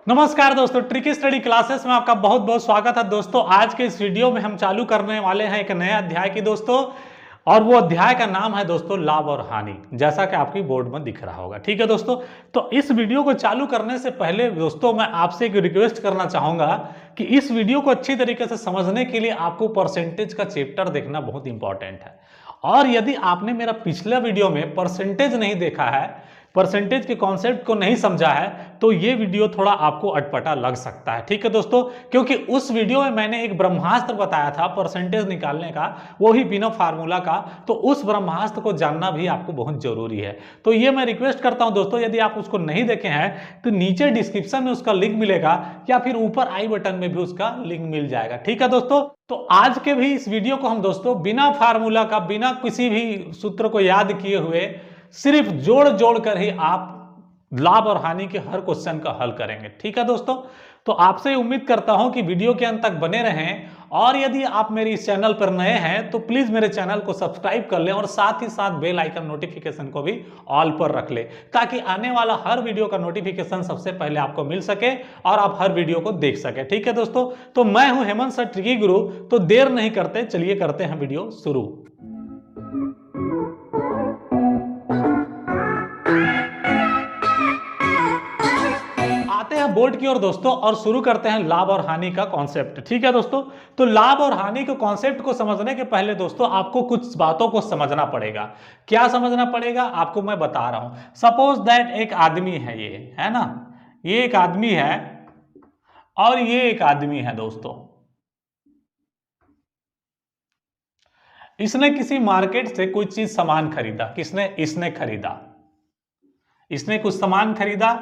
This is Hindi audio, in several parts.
नमस्कार दोस्तों, ट्रिकी स्टडी क्लासेस में आपका बहुत बहुत स्वागत है। दोस्तों आज के इस वीडियो में हम चालू करने वाले हैं एक नया अध्याय की दोस्तों, और वो अध्याय का नाम है दोस्तों लाभ और हानि, जैसा कि आपकी बोर्ड में दिख रहा होगा। ठीक है दोस्तों, तो इस वीडियो को चालू करने से पहले दोस्तों मैं आपसे एक रिक्वेस्ट करना चाहूंगा कि इस वीडियो को अच्छी तरीके से समझने के लिए आपको परसेंटेज का चैप्टर देखना बहुत इंपॉर्टेंट है। और यदि आपने मेरा पिछला वीडियो में परसेंटेज नहीं देखा है, परसेंटेज के कॉन्सेप्ट को नहीं समझा है, तो ये वीडियो थोड़ा आपको अटपटा लग सकता है। ठीक है दोस्तों, क्योंकि उस वीडियो में मैंने एक ब्रह्मास्त्र बताया था परसेंटेज निकालने का, वो ही बिना फार्मूला का। तो उस ब्रह्मास्त्र को जानना भी आपको बहुत जरूरी है। तो ये मैं रिक्वेस्ट करता हूं दोस्तों, यदि आप उसको नहीं देखे हैं तो नीचे डिस्क्रिप्शन में उसका लिंक मिलेगा या फिर ऊपर आई बटन में भी उसका लिंक मिल जाएगा। ठीक है दोस्तों, तो आज के भी इस वीडियो को हम दोस्तों बिना फार्मूला का, बिना किसी भी सूत्र को याद किए हुए, सिर्फ जोड़ जोड़ कर ही आप लाभ और हानि के हर क्वेश्चन का हल करेंगे। ठीक है दोस्तों, तो आपसे उम्मीद करता हूं कि वीडियो के अंत तक बने रहें। और यदि आप मेरे इस चैनल पर नए हैं तो प्लीज मेरे चैनल को सब्सक्राइब कर लें और साथ ही साथ बेल आइकन नोटिफिकेशन को भी ऑल पर रख लें, ताकि आने वाला हर वीडियो का नोटिफिकेशन सबसे पहले आपको मिल सके और आप हर वीडियो को देख सके। ठीक है दोस्तों, तो मैं हूं हेमंत सर ट्रिकी गुरु। तो देर नहीं करते, चलिए करते हैं वीडियो शुरू। बोर्ड की ओर दोस्तों और शुरू करते हैं लाभ और हानि का कॉन्सेप्ट। ठीक है दोस्तों, तो लाभ और हानि के कॉन्सेप्ट को समझने के पहले दोस्तों आपको कुछ बातों को समझना पड़ेगा। क्या समझना पड़ेगा आपको मैं बता रहा हूं। सपोज दैट एक आदमी है, ये है ना, ये एक आदमी है और ये एक आदमी है दोस्तों। इसने किसी मार्केट से कोई चीज सामान खरीदा। किसने? इसने खरीदा। इसने कुछ सामान खरीदा।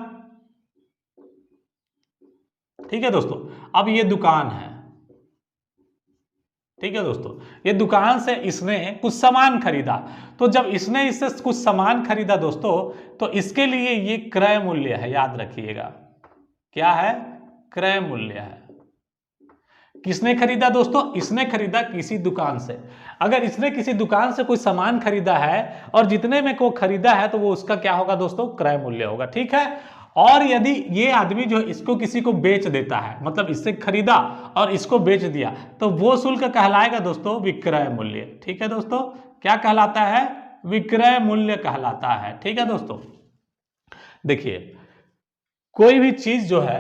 ठीक है दोस्तों, अब ये दुकान है। ठीक है दोस्तों, ये दुकान से इसने कुछ सामान खरीदा। तो जब इसने इससे कुछ सामान खरीदा दोस्तों, तो इसके लिए ये क्रय मूल्य है। याद रखिएगा, क्या है? क्रय मूल्य है। किसने खरीदा दोस्तों? इसने खरीदा किसी दुकान से। अगर इसने किसी दुकान से कोई सामान खरीदा है और जितने में को खरीदा है, तो वो उसका क्या होगा दोस्तों? क्रय मूल्य होगा। ठीक है, और यदि ये आदमी जो इसको किसी को बेच देता है, मतलब इससे खरीदा और इसको बेच दिया, तो वो शुल्क कहलाएगा दोस्तों विक्रय मूल्य। ठीक है दोस्तों, क्या कहलाता है? विक्रय मूल्य कहलाता है। ठीक है दोस्तों, देखिए कोई भी चीज जो है,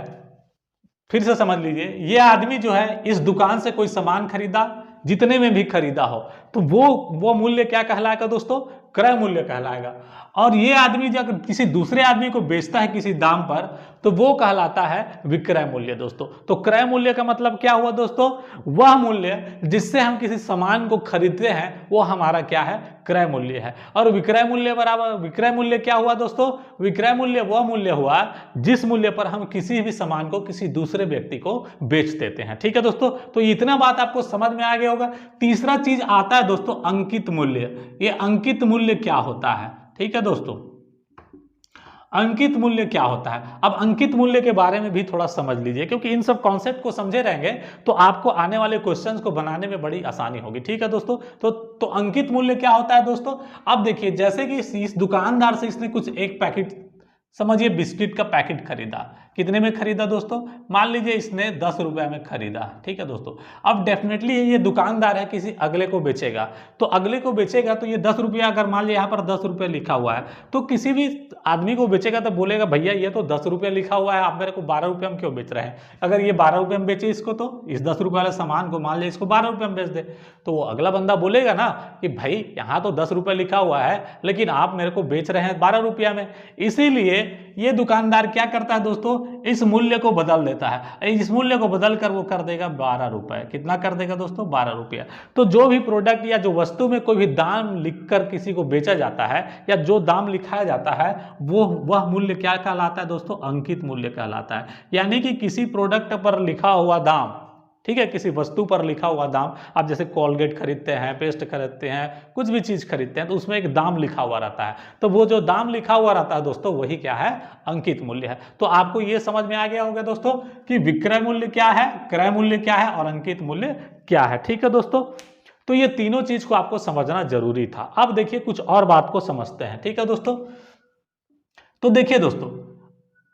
फिर से समझ लीजिए, ये आदमी जो है इस दुकान से कोई सामान खरीदा, जितने में भी खरीदा हो, तो वो मूल्य क्या कहलाएगा दोस्तों? क्रय मूल्य कहलाएगा। और ये आदमी जो अगर किसी दूसरे आदमी को बेचता है किसी दाम पर, तो वो कहलाता है विक्रय मूल्य दोस्तों। तो क्रय मूल्य का मतलब क्या हुआ दोस्तों? वह मूल्य जिससे हम किसी सामान को खरीदते हैं, वो हमारा क्या है? क्रय मूल्य है। और विक्रय मूल्य बराबर, विक्रय मूल्य क्या हुआ दोस्तों? विक्रय मूल्य वह मूल्य हुआ जिस मूल्य पर हम किसी भी सामान को किसी दूसरे व्यक्ति को बेच देते हैं। ठीक है दोस्तों, तो इतना बात आपको समझ में आ गया होगा। तीसरा चीज आता है दोस्तों अंकित मूल्य। ये अंकित मूल्य क्या होता है? ठीक है दोस्तों, अंकित मूल्य क्या होता है? अब अंकित मूल्य के बारे में भी थोड़ा समझ लीजिए, क्योंकि इन सब कॉन्सेप्ट को समझे रहेंगे तो आपको आने वाले क्वेश्चंस को बनाने में बड़ी आसानी होगी। ठीक है दोस्तों, तो अंकित मूल्य क्या होता है दोस्तों? अब देखिए, जैसे कि इस दुकानदार से इसने कुछ एक पैकेट, समझिए बिस्किट का पैकेट खरीदा। कितने में खरीदा दोस्तों? मान लीजिए इसने 10 रुपए में खरीदा। ठीक है दोस्तों, अब डेफिनेटली ये दुकानदार है, किसी अगले को बेचेगा। तो अगले को बेचेगा तो ये 10 रुपया, अगर मान लिया यहाँ पर 10 रुपये लिखा हुआ है, तो किसी भी आदमी को बेचेगा तो बोलेगा भैया ये तो 10 रुपये लिखा हुआ है, आप मेरे को 12 रुपये में क्यों बेच रहे हैं? अगर ये 12 रुपये में बेचे इसको, तो इस 10 रुपये वाले सामान को मान लिया इसको 12 रुपये में बेच दे, तो वो अगला बंदा बोलेगा ना कि भाई यहाँ तो 10 रुपये लिखा हुआ है, लेकिन आप मेरे को बेच रहे हैं 12 रुपया में। इसीलिए ये दुकानदार क्या करता है दोस्तों? इस मूल्य को बदल देता है। इस मूल्य को बदल कर वो कर देगा 12 रुपए। कितना कर देगा दोस्तों? 12 रुपया। तो जो भी प्रोडक्ट या जो वस्तु में कोई भी दाम लिखकर किसी को बेचा जाता है, या जो दाम लिखाया जाता है, वह मूल्य क्या कहलाता है दोस्तों? अंकित मूल्य कहलाता है। यानी कि किसी प्रोडक्ट पर लिखा हुआ दाम, ठीक है, किसी वस्तु पर लिखा हुआ दाम, आप जैसे कोलगेट खरीदते हैं, पेस्ट खरीदते हैं, कुछ भी चीज खरीदते हैं, तो उसमें एक दाम लिखा हुआ रहता है। तो वो जो दाम लिखा हुआ रहता है दोस्तों, वही क्या है? अंकित मूल्य है। तो आपको ये समझ में आ गया होगा दोस्तों कि विक्रय मूल्य क्या है, क्रय मूल्य क्या है और अंकित मूल्य क्या है। ठीक है दोस्तों, तो ये तीनों चीज को आपको समझना जरूरी था। अब देखिए कुछ और बात को समझते हैं। ठीक है दोस्तों, तो देखिए दोस्तों,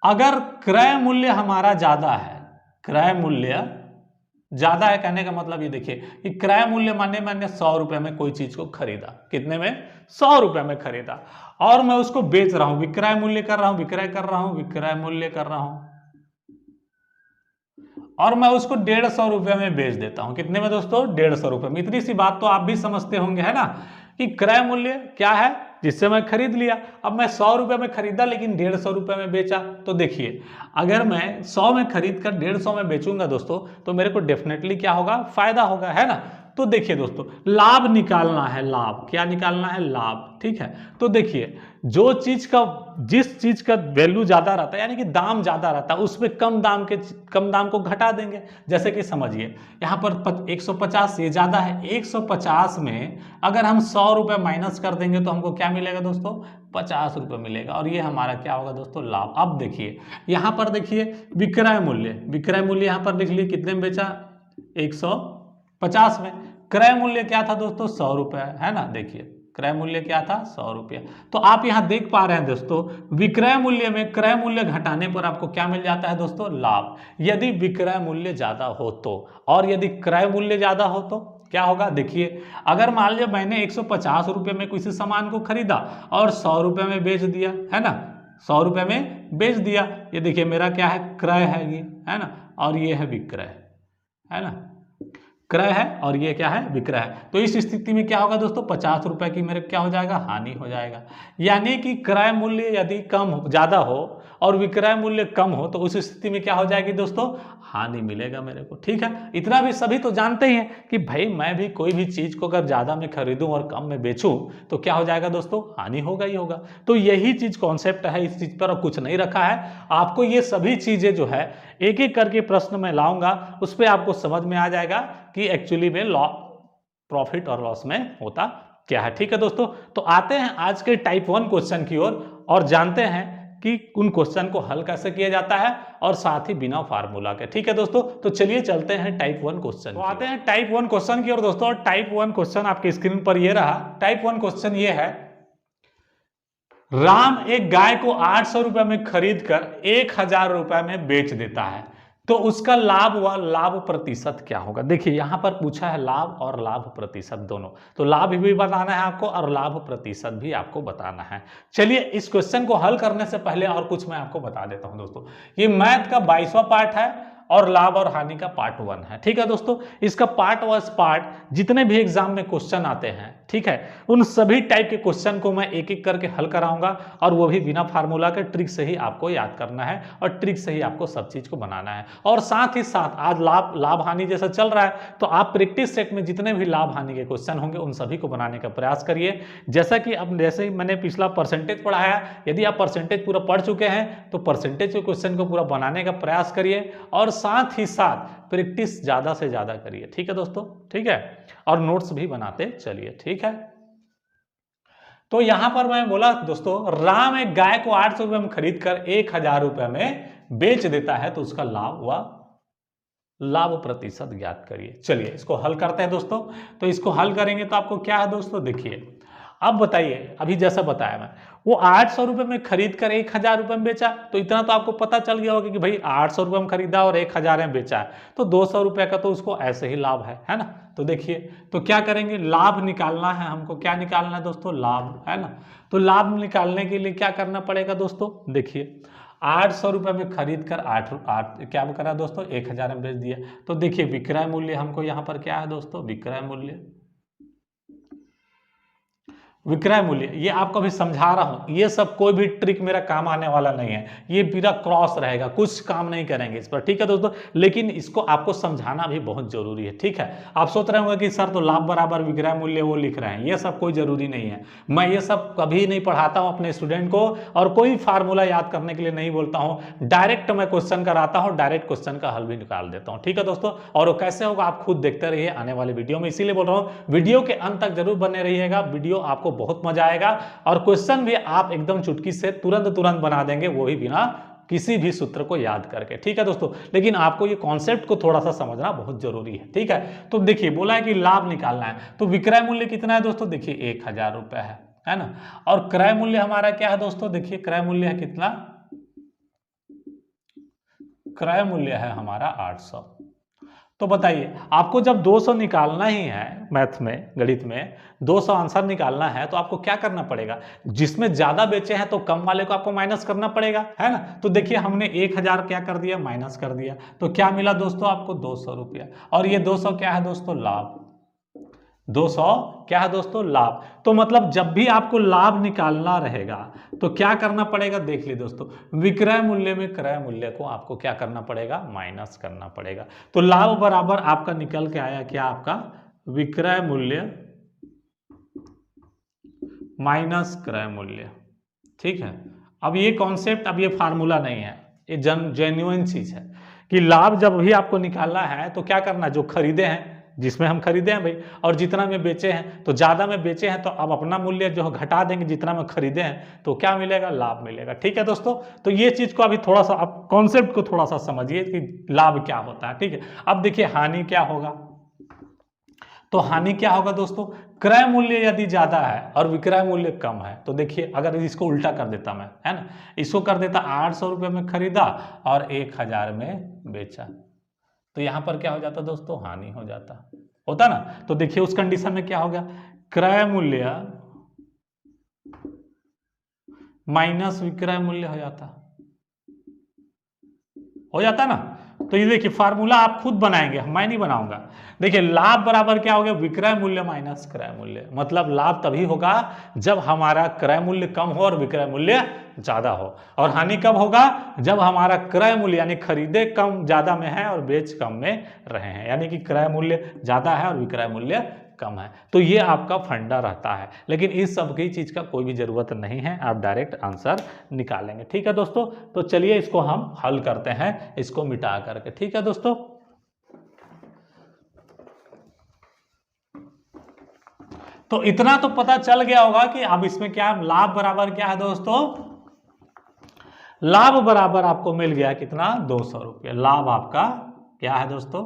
अगर क्रय मूल्य हमारा ज्यादा है, क्रय मूल्य ज्यादा है कहने का मतलब ये देखिए कि क्रय मूल्य माने मैंने 100 रुपए में कोई चीज को खरीदा, कितने में, 100 रुपए में खरीदा, और मैं उसको बेच रहा हूं, विक्रय मूल्य कर रहा हूं, विक्रय कर रहा हूं, विक्रय मूल्य कर रहा हूं, और मैं उसको 150 रुपए में बेच देता हूं, कितने में दोस्तों, 150 रुपए में। इतनी सी बात तो आप भी समझते होंगे, है ना, कि क्रय मूल्य क्या है, जिससे मैं खरीद लिया। अब मैं 100 रुपए में खरीदा लेकिन 150 रुपए में बेचा, तो देखिए अगर मैं 100 में खरीद कर 150 में बेचूंगा दोस्तों, तो मेरे को डेफिनेटली क्या होगा, फायदा होगा, है ना। तो देखिए दोस्तों, लाभ निकालना है, लाभ क्या निकालना है, लाभ, ठीक है। तो देखिए जो चीज का, जिस चीज का वैल्यू ज्यादा रहता है, यानी कि दाम ज्यादा रहता है, उसमें कम दाम को घटा देंगे। जैसे कि समझिए यहाँ पर 150 ये ज्यादा है, 150 में अगर हम 100 रुपए माइनस कर देंगे तो हमको क्या मिलेगा दोस्तों, 50 रुपए मिलेगा, और ये हमारा क्या होगा दोस्तों, लाभ। अब देखिए यहाँ पर देखिए विक्रय मूल्य, विक्रय मूल्य यहाँ पर लिख लिए, कितने में बेचा, 150 में। क्रय मूल्य क्या था दोस्तों, 100 रुपए, है ना, देखिए क्रय मूल्य क्या था, 100 रुपया। तो आप यहां देख पा रहे हैं दोस्तों, विक्रय मूल्य में क्रय मूल्य घटाने पर आपको क्या मिल जाता है दोस्तों, लाभ, यदि विक्रय मूल्य ज्यादा हो तो। और यदि क्रय मूल्य ज्यादा हो तो क्या होगा, देखिए अगर मान लिया मैंने 150 रुपये में किसी सामान को खरीदा और 100 रुपये में बेच दिया, है ना, 100 रुपये में बेच दिया, ये देखिए मेरा क्या है, क्रय है ये, है ना, और ये है विक्रय, है ना, क्रय है और ये क्या है, विक्रय है। तो इस स्थिति में क्या होगा दोस्तों, 50 रुपए की मेरे क्या हो जाएगा, हानि हो जाएगा। यानी कि क्रय मूल्य यदि ज्यादा हो और विक्रय मूल्य कम हो, तो उस स्थिति में क्या हो जाएगी दोस्तों, हानि मिलेगा मेरे को, ठीक है। इतना भी सभी तो जानते ही हैं कि भाई मैं भी कोई भी चीज को अगर ज्यादा में खरीदूं और कम में बेचूं तो क्या हो जाएगा दोस्तों, हानि होगा ही होगा। तो यही चीज कॉन्सेप्ट है, इस चीज पर और कुछ नहीं रखा है। आपको ये सभी चीजें जो है एक एक करके प्रश्न में लाऊंगा, उस पर आपको समझ में आ जाएगा कि एक्चुअली में प्रॉफिट और लॉस में होता क्या है, ठीक है दोस्तों। तो आते हैं आज के टाइप 1 क्वेश्चन की ओर और जानते हैं कि उन क्वेश्चन को हल कैसे किया जाता है, और साथ ही बिना फार्मूला के, ठीक है दोस्तों। तो चलिए चलते हैं टाइप 1 क्वेश्चन, तो आते हैं टाइप 1 क्वेश्चन की ओर दोस्तों। टाइप 1 क्वेश्चन आपकी स्क्रीन पर ये रहा। टाइप 1 क्वेश्चन ये है, राम एक गाय को 800 रुपए में खरीद कर 1000 रुपए में बेच देता है, तो उसका लाभ व लाभ प्रतिशत क्या होगा। देखिए यहां पर पूछा है लाभ और लाभ प्रतिशत दोनों, तो लाभ भी बताना है आपको और लाभ प्रतिशत भी आपको बताना है। चलिए इस क्वेश्चन को हल करने से पहले और कुछ मैं आपको बता देता हूं दोस्तों। ये मैथ का 22वां पार्ट है और लाभ और हानि का पार्ट 1 है, ठीक है दोस्तों। इसका पार्ट वाइज पार्ट जितने भी एग्जाम में क्वेश्चन आते हैं, ठीक है, उन सभी टाइप के क्वेश्चन को मैं एक एक करके हल कराऊंगा, और वो भी बिना फार्मूला के, ट्रिक से ही आपको याद करना है और ट्रिक से ही आपको सब चीज को बनाना है। और साथ ही साथ आज लाभ हानि जैसा चल रहा है, तो आप प्रैक्टिस सेट में जितने भी लाभ हानि के क्वेश्चन होंगे उन सभी को बनाने का प्रयास करिए। जैसा कि अब जैसे ही मैंने पिछला परसेंटेज पढ़ाया, यदि आप परसेंटेज पूरा पढ़ चुके हैं तो परसेंटेज के क्वेश्चन को पूरा बनाने का प्रयास करिए, और साथ ही साथ प्रैक्टिस ज्यादा से ज्यादा करिए, ठीक है दोस्तों, ठीक है, और नोट्स भी बनाते चलिए, ठीक है। तो यहां पर मैं बोला दोस्तों, राम एक गाय को 800 रुपए में खरीद कर 1000 रुपए में बेच देता है, तो उसका लाभ व लाभ प्रतिशत ज्ञात करिए। चलिए इसको हल करते हैं दोस्तों। तो इसको हल करेंगे तो आपको क्या है दोस्तों, देखिए अब बताइए, अभी जैसा बताया मैं, वो 800 रुपए में खरीद कर 1000 रुपए में बेचा, तो इतना तो आपको पता चल गया होगा कि भाई 800 रुपए में खरीदा और 1000 में बेचा है, तो 200 रुपए का तो उसको ऐसे ही लाभ है ना। तो देखिए, तो क्या करेंगे, लाभ निकालना है हमको, क्या निकालना है दोस्तों, लाभ, है ना। तो लाभ निकालने के लिए क्या करना पड़ेगा दोस्तों, देखिए 800 रुपए में खरीद कर क्या करा दोस्तों, 1000 में बेच दिया। तो देखिए विक्रय मूल्य हमको यहाँ पर क्या है दोस्तों, विक्रय मूल्य, विक्रय मूल्य, ये आपको अभी समझा रहा हूं, ये सब कोई भी ट्रिक मेरा काम आने वाला नहीं है, ये पूरा क्रॉस रहेगा, कुछ काम नहीं करेंगे इस पर, ठीक है दोस्तों। लेकिन इसको आपको समझाना भी बहुत जरूरी है, ठीक है। आप सोच रहे होंगे कि सर तो लाभ बराबर विक्रय मूल्य वो लिख रहे हैं, ये सब कोई जरूरी नहीं है। मैं ये सब कभी नहीं पढ़ाता हूं अपने स्टूडेंट को, और कोई फार्मूला याद करने के लिए नहीं बोलता हूं, डायरेक्ट मैं क्वेश्चन कराता हूं, डायरेक्ट क्वेश्चन का हल भी निकाल देता हूं, ठीक है दोस्तों। और वो कैसे होगा आप खुद देखते रहिए आने वाले वीडियो में, इसीलिए बोल रहा हूं वीडियो के अंत तक जरूर बने रहिएगा, वीडियो आपको बहुत मजा आएगा, और क्वेश्चन भी आप एकदम चुटकी से तुरंत बना देंगे, वो भी बिना किसी भी सूत्र को याद करके, ठीक है दोस्तों। लेकिन आपको ये कॉन्सेप्ट को थोड़ा सा समझना बहुत जरूरी है, ठीक है। तो देखिए बोला है कि लाभ निकालना है, तो विक्रय मूल्य कितना है दोस्तों, देखिए 1000 रुपए है ना। और क्रय मूल्य हमारा क्या है दोस्तों, देखिए क्रय मूल्य है कितना, क्रय मूल्य है हमारा 800। तो बताइए आपको जब 200 निकालना ही है, मैथ में, गणित में 200 आंसर निकालना है तो आपको क्या करना पड़ेगा, जिसमें ज्यादा बेचे हैं तो कम वाले को आपको माइनस करना पड़ेगा, है ना। तो देखिए हमने 1000 क्या कर दिया, माइनस कर दिया, तो क्या मिला दोस्तों आपको 200 रुपया। और ये 200 क्या है दोस्तों, लाभ। 200 क्या है दोस्तों, लाभ। तो मतलब जब भी आपको लाभ निकालना रहेगा तो क्या करना पड़ेगा, देख लीजिए दोस्तों, विक्रय मूल्य में क्रय मूल्य को आपको क्या करना पड़ेगा, माइनस करना पड़ेगा। तो लाभ बराबर आपका निकल के आया क्या, आपका विक्रय मूल्य माइनस क्रय मूल्य। ठीक है। अब ये कॉन्सेप्ट, अब ये फार्मूला नहीं है, ये जेन्युइन चीज है कि लाभ जब भी आपको निकालना है तो क्या करना है, जो खरीदे हैं, जिसमें हम खरीदे हैं भाई, और जितना में बेचे हैं, तो ज्यादा में बेचे हैं तो अब अपना मूल्य जो घटा देंगे, जितना में खरीदे हैं तो क्या मिलेगा, लाभ मिलेगा। ठीक है दोस्तों, तो ये चीज को अभी थोड़ा सा आप कॉन्सेप्ट को थोड़ा सा समझिए कि लाभ क्या होता है। ठीक है। अब देखिए हानि क्या होगा, तो हानि क्या होगा दोस्तों, क्रय मूल्य यदि ज्यादा है और विक्रय मूल्य कम है, तो देखिए अगर इसको उल्टा कर देता मैं, है ना, इसको कर देता 800 रुपये में खरीदा और 1000 में बेचा, तो यहां पर क्या हो जाता दोस्तों, हानि हो जाता, होता ना। तो देखिए उस कंडीशन में क्या हो गया, क्रय मूल्य माइनस विक्रय मूल्य हो जाता ना। तो ये देखिए फार्मूला आप खुद बनाएंगे, मैं नहीं बनाऊंगा। देखिए लाभ बराबर क्या हो गया, विक्रय मूल्य माइनस क्रय मूल्य। मतलब लाभ तभी होगा जब हमारा क्रय मूल्य कम हो और विक्रय मूल्य ज्यादा हो, और हानि कब होगा, जब हमारा क्रय मूल्य यानी खरीदे कम ज्यादा में है और बेच कम में रहे हैं, यानी कि क्रय मूल्य ज्यादा है और विक्रय मूल्य कम है। तो ये आपका फंडा रहता है, लेकिन इस सब की चीज का कोई भी जरूरत नहीं है, आप डायरेक्ट आंसर निकालेंगे। ठीक है दोस्तों, तो चलिए इसको हम हल करते हैं, इसको मिटा करके। ठीक है दोस्तों, तो इतना तो पता चल गया होगा कि अब इसमें क्या लाभ बराबर क्या है दोस्तों, लाभ बराबर आपको मिल गया कितना, 200 रुपये। लाभ आपका क्या है दोस्तों,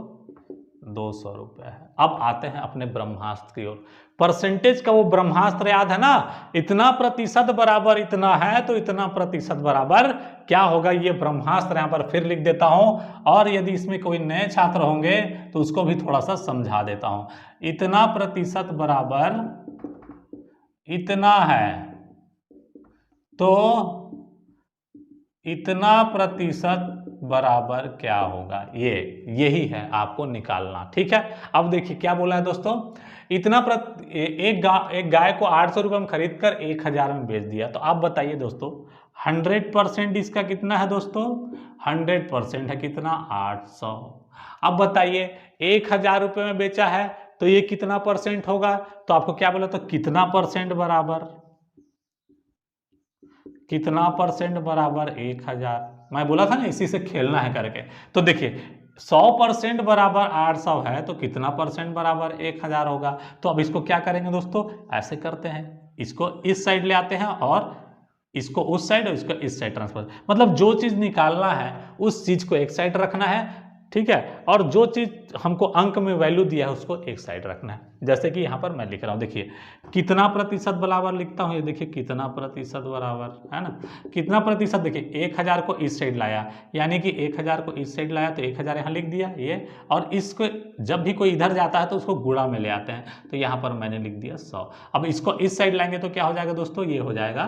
200 रुपये है। अब आते हैं अपने ब्रह्मास्त्र की ओर। परसेंटेज का वो ब्रह्मास्त्र याद है ना, इतना प्रतिशत बराबर इतना है तो इतना प्रतिशत बराबर क्या होगा, ये ब्रह्मास्त्र यहां पर फिर लिख देता हूं, और यदि इसमें कोई नए छात्र होंगे तो उसको भी थोड़ा सा समझा देता हूं। इतना प्रतिशत बराबर इतना है तो इतना प्रतिशत बराबर क्या होगा, यही है आपको निकालना। ठीक है। अब देखिए क्या बोला है दोस्तों, इतना एक गाय को 800 रुपये में खरीद कर 1000 में बेच दिया। तो आप बताइए दोस्तों 100% इसका कितना है दोस्तों, 100% है कितना, 800। अब बताइए 1000 रुपये में बेचा है तो ये कितना परसेंट होगा, तो आपको क्या बोला, तो कितना परसेंट बराबर, कितना परसेंट बराबर 1000। मैं बोला था ना इसी से खेलना है करके। तो देखिए 100% बराबर 800 है तो कितना परसेंट बराबर 1000 होगा। तो अब इसको क्या करेंगे दोस्तों, ऐसे करते हैं, इसको इस साइड ले आते हैं और इसको उस साइड और इसको इस साइड ट्रांसफर, मतलब जो चीज निकालना है उस चीज को एक साइड रखना है। ठीक है। और जो चीज हमको अंक में वैल्यू दिया है उसको एक साइड रखना है। जैसे कि यहां पर मैं लिख रहा हूं, देखिए कितना प्रतिशत बराबर लिखता हूं, ये देखिए कितना प्रतिशत बराबर है ना, कितना प्रतिशत, देखिए 1000 को इस साइड लाया, यानी कि 1000 को इस साइड लाया तो 1000 यहां लिख दिया ये, और इसको जब भी कोई इधर जाता है तो उसको गुणा में ले आते हैं, तो यहां पर मैंने लिख दिया 100। अब इसको इस साइड लाएंगे तो क्या हो जाएगा दोस्तों, ये हो जाएगा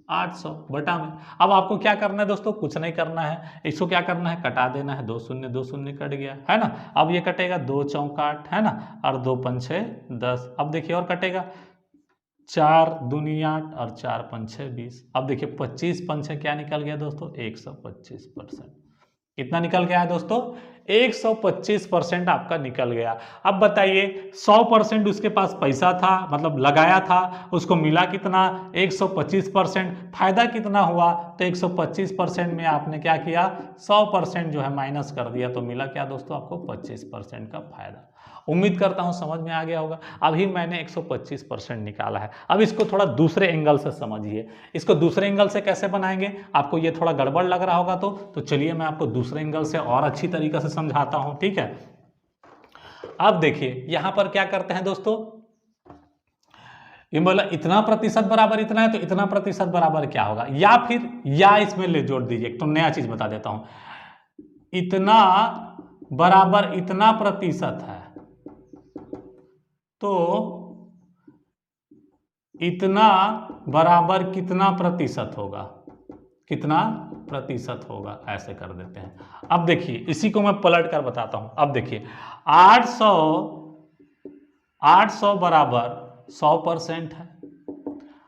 800 बटा में। अब आपको क्या करना है दोस्तों, कुछ नहीं करना है, इसको क्या करना है, कटा देना है, 2 शून्य कट गया है ना। अब ये कटेगा 2 चौका 8 है ना, और 2 पंछे 10। अब देखिए और कटेगा 4 दूनी 8 और 4 पंछे 20। अब देखिए 25 पंछे क्या निकल गया दोस्तों, 125%। कितना निकल गया है दोस्तों, 125% आपका निकल गया। अब बताइए 100% उसके पास पैसा था, मतलब लगाया था, उसको मिला कितना, 125%। फायदा कितना हुआ, तो 125% में आपने क्या किया, 100% जो है माइनस कर दिया, तो मिला क्या दोस्तों आपको, 25% का फायदा। उम्मीद करता हूं समझ में आ गया होगा। अभी मैंने 125% निकाला है। अब इसको थोड़ा दूसरे एंगल से समझिए, इसको दूसरे एंगल से कैसे बनाएंगे, आपको ये थोड़ा गड़बड़ लग रहा होगा तो चलिए मैं आपको दूसरे एंगल से और अच्छी तरीके से समझाता हूं। ठीक है। अब देखिए यहां पर क्या करते हैं दोस्तों, ये बोला इतना प्रतिशत बराबर इतना है तो इतना प्रतिशत बराबर क्या होगा, या फिर या इसमें ले जोड़ दीजिए, तो नया चीज बता देता हूं, इतना बराबर इतना प्रतिशत है, तो इतना बराबर कितना प्रतिशत होगा, कितना प्रतिशत होगा, ऐसे कर देते हैं। अब देखिए इसी को मैं पलट कर बताता हूं। अब देखिए 800 बराबर 100% है,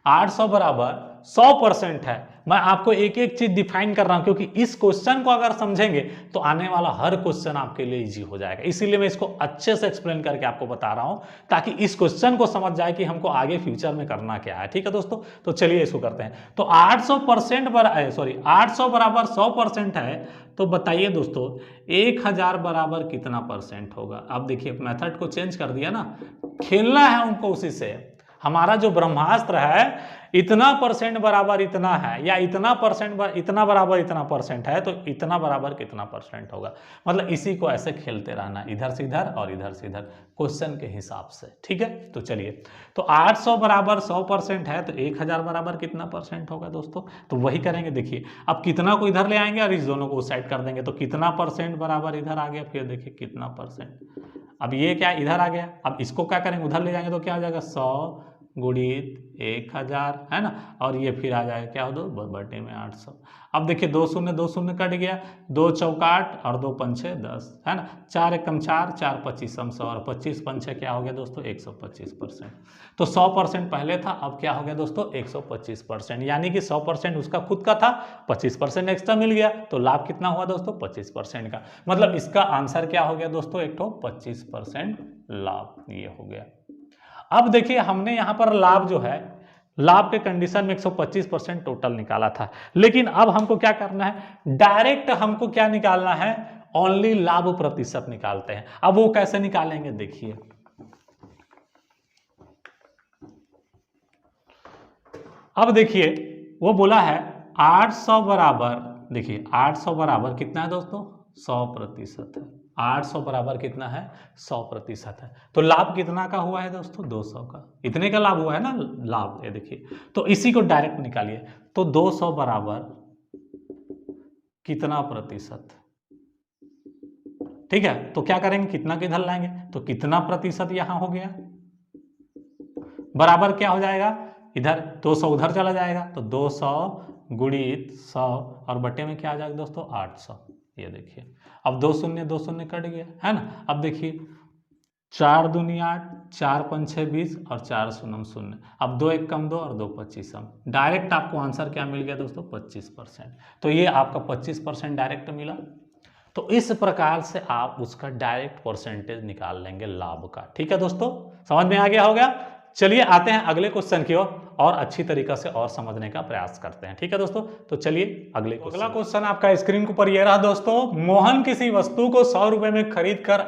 800 बराबर 100% है। मैं आपको एक एक चीज डिफाइन कर रहा हूं, क्योंकि इस क्वेश्चन को अगर समझेंगे तो आने वाला हर क्वेश्चन आपके लिए इजी हो जाएगा। इसीलिए मैं इसको अच्छे से एक्सप्लेन करके आपको बता रहा हूं, ताकि इस क्वेश्चन को समझ जाए कि हमको आगे फ्यूचर में करना क्या है। ठीक है दोस्तों, तो चलिए इसको करते हैं। तो 800% 800 बराबर 100% है, तो बताइए दोस्तों 1000 बराबर कितना परसेंट होगा। अब देखिए मेथड को चेंज कर दिया ना, खेलना है उनको उसी से। हमारा जो ब्रह्मास्त्र है इतना परसेंट बराबर इतना है, या इतना परसेंट इतना बराबर इतना परसेंट है, तो इतना बराबर कितना परसेंट होगा। मतलब इसी को ऐसे खेलते रहना, इधर से इधर और इधर से इधर, क्वेश्चन के हिसाब से। ठीक है, तो चलिए, तो 800 बराबर 100% है, तो 1000 बराबर कितना परसेंट होगा दोस्तों। तो वही करेंगे। देखिए अब कितना को इधर ले आएंगे और इस दोनों को उस साइड कर देंगे, तो कितना परसेंट बराबर इधर आ गया। फिर देखिए कितना परसेंट, अब ये क्या इधर आ गया। अब इसको क्या करेंगे, उधर ले जाएंगे तो क्या हो जाएगा 100 गुणित 1000, है ना। और ये फिर आ जाएगा क्या हो, दो बटे में 800। अब देखिए 2 शून्य 2 शून्य कट गया, 2 चौका 8 और 2 पंचे 10, है ना। 4 एकम 4, 4 25 100 और 25 पंचे क्या हो गया दोस्तों 125%। तो 100% पहले था, अब क्या हो गया दोस्तों 125%, यानी कि 100% उसका खुद का था, 25% एक्स्ट्रा मिल गया, तो लाभ कितना हुआ दोस्तों 25% का। मतलब इसका आंसर क्या हो गया दोस्तों, एक तो 25% लाभ, ये हो गया। अब देखिए हमने यहां पर लाभ जो है, लाभ के कंडीशन में 125% टोटल निकाला था, लेकिन अब हमको क्या करना है, डायरेक्ट हमको क्या निकालना है, ओनली लाभ प्रतिशत निकालते हैं। अब वो कैसे निकालेंगे देखिए, अब देखिए वो बोला है 800 बराबर, देखिए 800 बराबर कितना है दोस्तों 100% है। 800 बराबर कितना है 100% है, तो लाभ कितना का हुआ है दोस्तों 200 का, इतने का लाभ हुआ है ना लाभ, ये देखिए। तो इसी को डायरेक्ट निकालिए, तो 200 बराबर कितना प्रतिशत, ठीक है। तो क्या करेंगे, कितना किधर लाएंगे, तो कितना प्रतिशत यहां हो गया, बराबर क्या हो जाएगा, इधर 200 उधर चला जाएगा, तो 200 गुणित 100 और बटे में क्या आ जाएगा दोस्तों 800। ये देखिए अब 2 शून्य 2 शून्य कट गया, है ना। अब देखिए 4 दूनी 8, 4 पंचे 20 और 4 शून्य 0। अब 2 एक कम 2 और 2 25 हम, डायरेक्ट आपको आंसर क्या मिल गया दोस्तों 25%। तो ये आपका 25% डायरेक्ट मिला। तो इस प्रकार से आप उसका डायरेक्ट परसेंटेज निकाल लेंगे लाभ का। ठीक है दोस्तों, समझ में आ गया होगा। चलिए आते हैं अगले क्वेश्चन की ओर और अच्छी तरीके से और समझने का प्रयास करते हैं। ठीक है दोस्तों, तो चलिए अगला क्वेश्चन आपका स्क्रीन के ऊपर ये रहा दोस्तों। मोहन किसी वस्तु को 100 रुपए में खरीद कर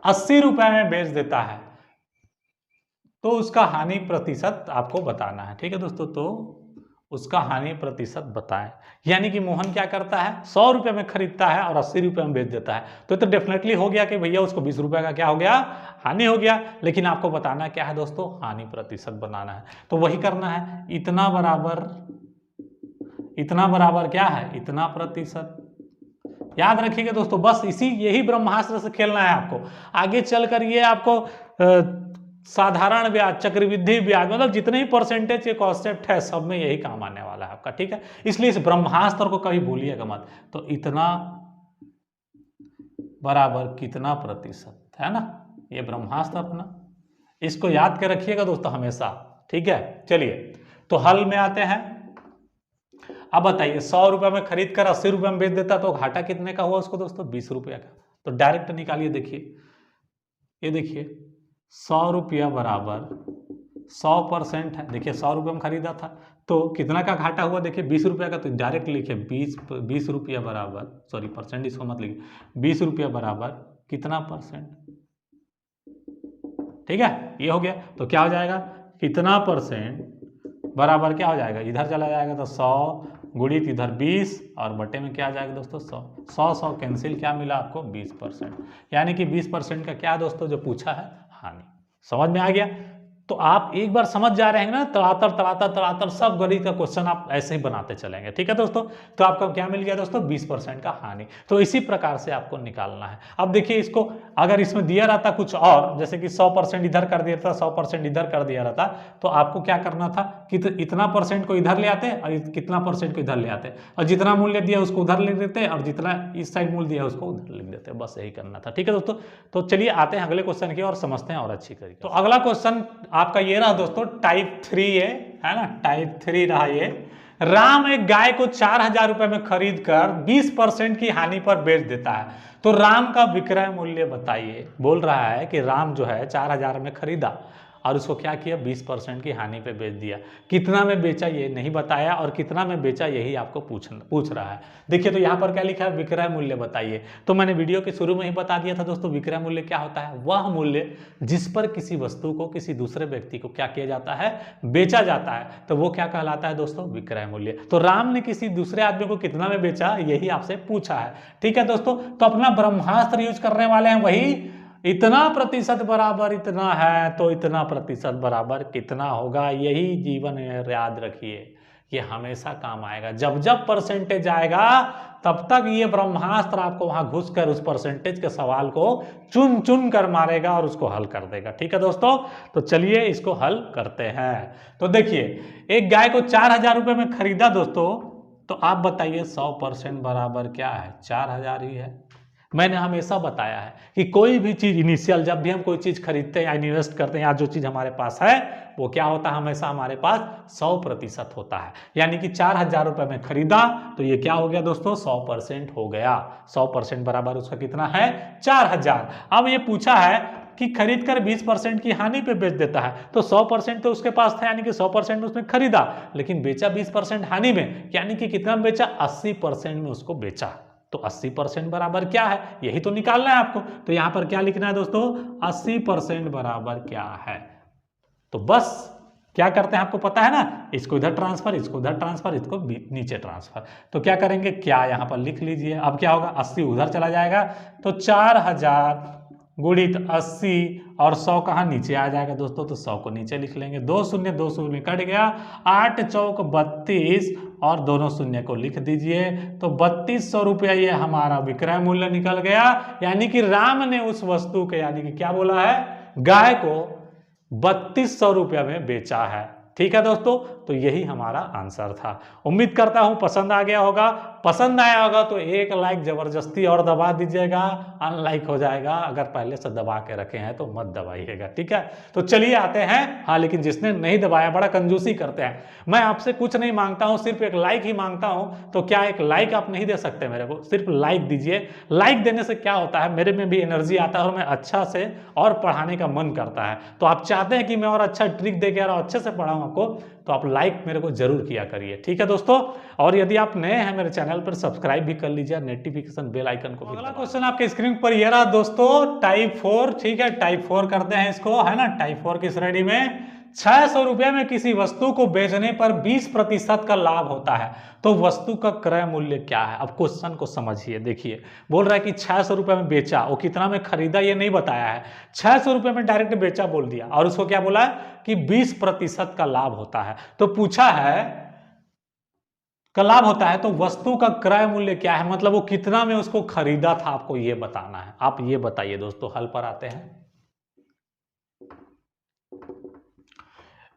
80 रुपए में बेच देता है, तो उसका हानि प्रतिशत आपको बताना है। ठीक है दोस्तों, तो उसका हानि प्रतिशत बताएं। यानी कि मोहन क्या करता है, 100 रुपए में खरीदता है और 80 रुपए में बेच देता है, तो डेफिनेटली हो गया कि भैया उसको 20 रुपए का क्या हो गया, हानि हो गया। लेकिन आपको बताना क्या है दोस्तों, हानि प्रतिशत बनाना है। तो वही करना है, इतना बराबर क्या है, इतना प्रतिशत। याद रखिएगा दोस्तों, बस यही ब्रह्मास्त्र से खेलना है आपको। आगे चलकर ये आपको साधारण ब्याज, चक्रवृद्धि ब्याज, मतलब जितने ही परसेंटेज के कॉन्सेप्ट है सब में यही काम आने वाला है आपका। ठीक है, इसलिए इस ब्रह्मास्त्र को कभी भूलिएगा मत। तो इतना बराबर कितना प्रतिशत, है ना, ये ब्रह्मास्त्र अपना, इसको याद कर रखिएगा दोस्तों हमेशा। ठीक है, चलिए तो हल में आते हैं। अब बताइए 100 रुपए में खरीद कर 80 रुपए में बेच देता, तो घाटा कितने का हुआ उसको दोस्तों 20 रुपया का। तो डायरेक्ट निकालिए, देखिए ये देखिए 100 रुपया बराबर 100% है। देखिए 100 रुपये में खरीदा था, तो कितना का घाटा हुआ देखिए 20 रुपया का। तो डायरेक्ट लिखिए 20 रुपया बराबर, सॉरी परसेंट इसको मत लिखिए, 20 रुपया बराबर कितना परसेंट। ठीक है, ये हो गया। तो क्या हो जाएगा, कितना परसेंट बराबर क्या हो जाएगा, इधर चला जाएगा तो 100 गुणित इधर 20 और बटे में क्या आ जाएगा दोस्तों 100 कैंसिल, क्या मिला आपको 20%। यानी कि 20% का क्या दोस्तों जो पूछा है, हानि। समझ में आ गया। तो आप एक बार समझ जा रहे हैं ना, तड़ातर तड़ातर तड़ातर सब गणित का क्वेश्चन आप ऐसे ही बनाते चलेंगे। ठीक है दोस्तों, तो आपका क्या मिल गया दोस्तों, 20% का हानि। तो इसी प्रकार से आपको निकालना है। अब देखिए इसको अगर इसमें दिया रहता कुछ और, जैसे कि 100% इधर कर दिया था, 100% इधर कर दिया रहता, तो आपको क्या करना था कि इतना परसेंट को इधर ले आते और कितना परसेंट को इधर ले आते, और जितना मूल्य दिया उसको उधर ले देते और जितना इस साइड मूल्य दिया उसको उधर लिख देते। बस यही करना था। ठीक है दोस्तों, तो चलिए आते हैं अगले क्वेश्चन की और समझते हैं और अच्छी तरीके। तो अगला क्वेश्चन आपका ये रहा दोस्तों, टाइप 3 है ना, टाइप 3 रहा ये। राम एक गाय को 4,000 रुपए में खरीद कर 20% की हानि पर बेच देता है, तो राम का विक्रय मूल्य बताइए। बोल रहा है कि राम जो है 4,000 में खरीदा और उसको क्या किया, 20% की हानि पे बेच दिया। कितना में बेचा ये नहीं बताया, और कितना में बेचा यही आपको पूछ रहा है। देखिए तो यहाँ पर क्या लिखा है, विक्रय मूल्य बताइए। तो मैंने वीडियो के शुरू में ही बता दिया था दोस्तों, विक्रय मूल्य क्या होता है, वह मूल्य जिस पर किसी वस्तु को किसी दूसरे व्यक्ति को क्या किया जाता है, बेचा जाता है, तो वो क्या कहलाता है दोस्तों, विक्रय मूल्य। तो राम ने किसी दूसरे आदमी को कितना में बेचा यही आपसे पूछा है। ठीक है दोस्तों, तो अपना ब्रह्मास्त्र यूज करने वाले हैं वही, इतना प्रतिशत बराबर इतना है तो इतना प्रतिशत बराबर कितना होगा, यही जीवन में याद रखिए, ये हमेशा काम आएगा। जब जब परसेंटेज आएगा तब तक ये ब्रह्मास्त्र आपको वहां घुसकर उस परसेंटेज के सवाल को चुन चुन कर मारेगा और उसको हल कर देगा। ठीक है दोस्तों, तो चलिए इसको हल करते हैं। तो देखिए एक गाय को 4,000 रुपए में खरीदा दोस्तों, तो आप बताइए 100% बराबर क्या है, 4,000 ही है। मैंने हमेशा बताया है कि कोई भी चीज इनिशियल, जब भी हम कोई चीज खरीदते हैं या इन्वेस्ट करते हैं या जो चीज हमारे पास है वो क्या होता है, हमेशा हमारे पास 100% होता है। यानी कि 4,000 रुपए में खरीदा तो ये क्या हो गया दोस्तों, 100% हो गया। 100% बराबर उसका कितना है, 4,000। अब ये पूछा है कि खरीद कर 20% की हानि पे बेच देता है, तो 100% तो उसके पास था, यानी कि 100% उसने खरीदा, लेकिन बेचा 20% हानि में, यानी कि कितना बेचा, 80% में उसको बेचा। तो 80% बराबर क्या है, यही तो निकालना है आपको। तो यहां पर क्या लिखना है दोस्तों, 80% बराबर क्या है। तो बस क्या करते हैं आपको पता है ना, इसको इधर ट्रांसफर, इसको उधर ट्रांसफर, इसको नीचे ट्रांसफर। तो क्या करेंगे, क्या यहां पर लिख लीजिए। अब क्या होगा, 80 उधर चला जाएगा, तो 4,000 गुणित 80 और 100 कहाँ नीचे आ जाएगा दोस्तों, तो 100 को नीचे लिख लेंगे। 2 शून्य 2 शून्य कट गया, 8 चौक 32 और दोनों शून्य को लिख दीजिए। तो 3200 रुपया ये हमारा विक्रय मूल्य निकल गया। यानी कि राम ने उस वस्तु के, यानी कि क्या बोला है, गाय को 3200 रुपया में बेचा है। ठीक है दोस्तों, तो यही हमारा आंसर था। उम्मीद करता हूं पसंद आ गया होगा। पसंद आया होगा तो एक लाइक जबरदस्ती और दबा दीजिएगा, अनलाइक हो जाएगा। अगर पहले से दबा के रखे हैं तो मत दबाइएगा। ठीक है, तो चलिए आते हैं। हाँ, लेकिन जिसने नहीं दबाया बड़ा कंजूसी करते हैं। मैं आपसे कुछ नहीं मांगता हूं, सिर्फ एक लाइक ही मांगता हूं। तो क्या एक लाइक आप नहीं दे सकते मेरे को, सिर्फ लाइक दीजिए। लाइक देने से क्या होता है, मेरे में भी एनर्जी आता है और मैं अच्छा से और पढ़ाने का मन करता है। तो आप चाहते हैं कि मैं और अच्छा ट्रिक दे के और अच्छे से पढ़ाऊं आपको, तो आप लाइक मेरे को जरूर किया करिए। ठीक है दोस्तों, और यदि आप नए हैं मेरे चैनल पर, सब्सक्राइब भी कर लीजिए, नोटिफिकेशन बेल आइकन को भी। अगला क्वेश्चन आपके स्क्रीन पर ये रहा दोस्तों, टाइप 4। ठीक है, टाइप 4 करते हैं इसको, है ना। टाइप 4 की श्रेणी में 600 रुपये में किसी वस्तु को बेचने पर 20% का लाभ होता है, तो वस्तु का क्रय मूल्य क्या है। अब क्वेश्चन को समझिए। देखिए बोल रहा है कि 600 रुपये में बेचा, वो कितना में खरीदा ये नहीं बताया है। 600 रुपये में डायरेक्ट बेचा बोल दिया, और उसको क्या बोला है कि 20% का लाभ होता है। तो पूछा है का लाभ होता है, तो वस्तु का क्रय मूल्य क्या है, मतलब वो कितना में उसको खरीदा था, आपको ये बताना है। आप ये बताइए दोस्तों। हल पर आते हैं।